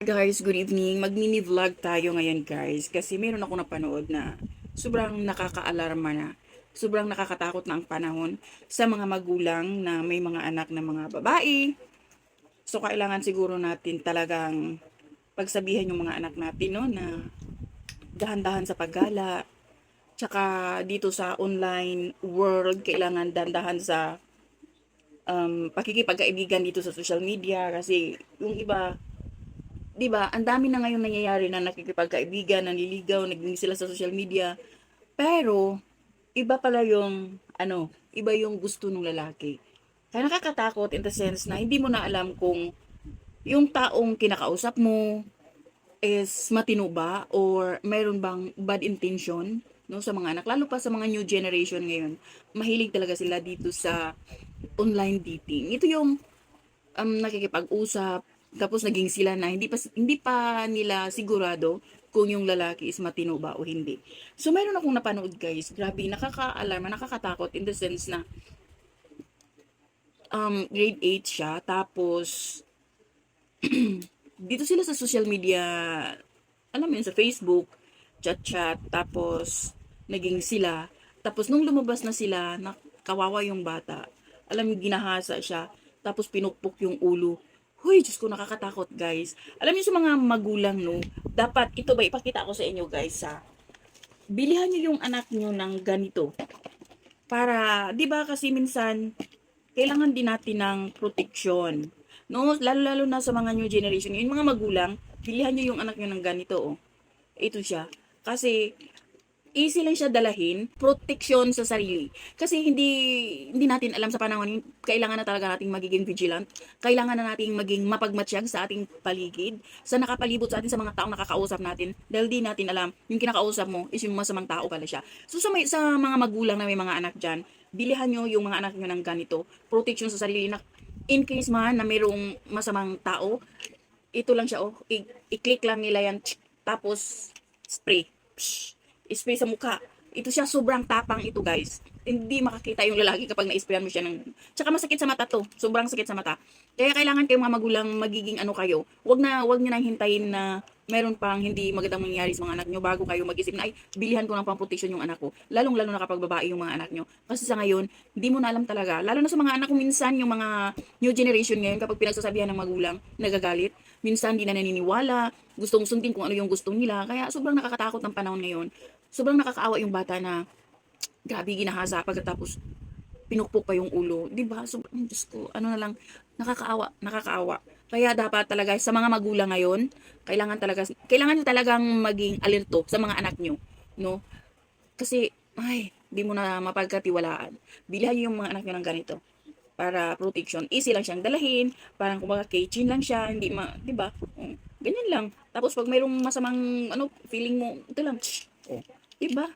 Guys, good evening. Mag-mini vlog tayo ngayon guys kasi meron ako napanood na sobrang nakaka-alarma na. Sobrang nakakatakot na ang panahon sa mga magulang na may mga anak na mga babae. So kailangan siguro natin talagang pagsabihan yung mga anak natin no na dahan-dahan sa paggala. Tsaka dito sa online world kailangan dahan-dahan sa pakikipagkaibigan dito sa social media kasi yung iba 'di ba, ang dami na ngayon nangyayari na nakikipagkaibigan, nanliligaw, naging sila sa social media. Pero iba pala yung iba yung gusto ng lalaki. Kaya nakakatakot in the sense na hindi mo na alam kung yung taong kinakausap mo is matino ba or mayroon bang bad intention no sa mga anak lalo pa sa mga new generation ngayon. Mahilig talaga sila dito sa online dating. Ito yung nakikipag-usap, tapos naging sila na hindi pa nila sigurado kung yung lalaki is matino ba o hindi. So meron akong napanood guys, grabe nakaka-alarma, nakakatakot in the sense na grade 8 siya tapos dito sila sa social media, alam mo yun, sa Facebook, chat-chat, tapos naging sila. Tapos nung lumabas na sila, kawawa yung bata. Alam mo, ginahasa siya. Tapos pinukpok yung ulo. Huy, Diyos ko, nakakatakot, guys. Alam niyo sa mga magulang, no, dapat, ito ba, ipakita ko sa inyo, guys, ha. Bilihan niyo yung anak niyo ng ganito. Para, di ba, kasi minsan, kailangan din natin ng protection. No, lalo-lalo na sa mga new generation. Yung mga magulang, bilihan niyo yung anak niyo ng ganito, oh. Ito siya. Kasi, easy lang siya dalahin, protection sa sarili. Kasi hindi natin alam sa panahon, kailangan na talaga nating magiging vigilant. Kailangan na nating maging mapagmatsyag sa ating paligid, sa nakapalibot sa atin, sa mga taong nakakausap natin. Dahil di natin alam, yung kinakausap mo is yung masamang tao pala siya. So sa mga magulang na may mga anak dyan, bilihan nyo yung mga anak nyo ng ganito, protection sa sarili na in case man na mayroong masamang tao, ito lang siya, oh, i-click lang nila yan, tapos spray. Psh, spray sa mukha. Ito siya, sobrang tapang ito guys. Hindi makakita yung lalaki kapag na-sprayan mo siya ng... Tsaka masakit sa mata to. Sobrang sakit sa mata. Kaya kailangan kayong mga magulang magiging ano kayo. Wag nyo nang hintayin na meron pang hindi magandang mangyayari sa mga anak nyo bago kayo mag-isip na, ay, bilihan ko ng pang-protection yung anak ko. Lalong-lalo na kapag babae yung mga anak nyo. Kasi sa ngayon, hindi mo na alam talaga. Lalo na sa mga anak ko minsan, yung mga new generation ngayon, kapag pinagsasabihan ng magulang, nagagalit. Minsan, hindi na naniniwala. Gustong sundin kung ano yung gusto nila. Kaya sobrang nakakatakot ng panahon ngayon. Sobrang nakakaawa yung bata na grabe ginahasa pagkatapos pinukpok pa yung ulo. 'Di ba? Sobrang Diyos ko, ano na lang, nakakaawa, nakakaawa. Kaya dapat talaga sa mga magulang ngayon, kailangan niyo talagang maging alerto sa mga anak niyo, no? Kasi ay, di mo na mapagkatiwalaan. Bilhan niyo yung mga anak niyo ng ganito para protection. Easy lang siyang dalahin, parang kumbaga keychain lang siya, hindi 'di ba? Ganyan lang. Tapos pag mayroong masamang feeling mo, ito lang. Oh, 'di ba?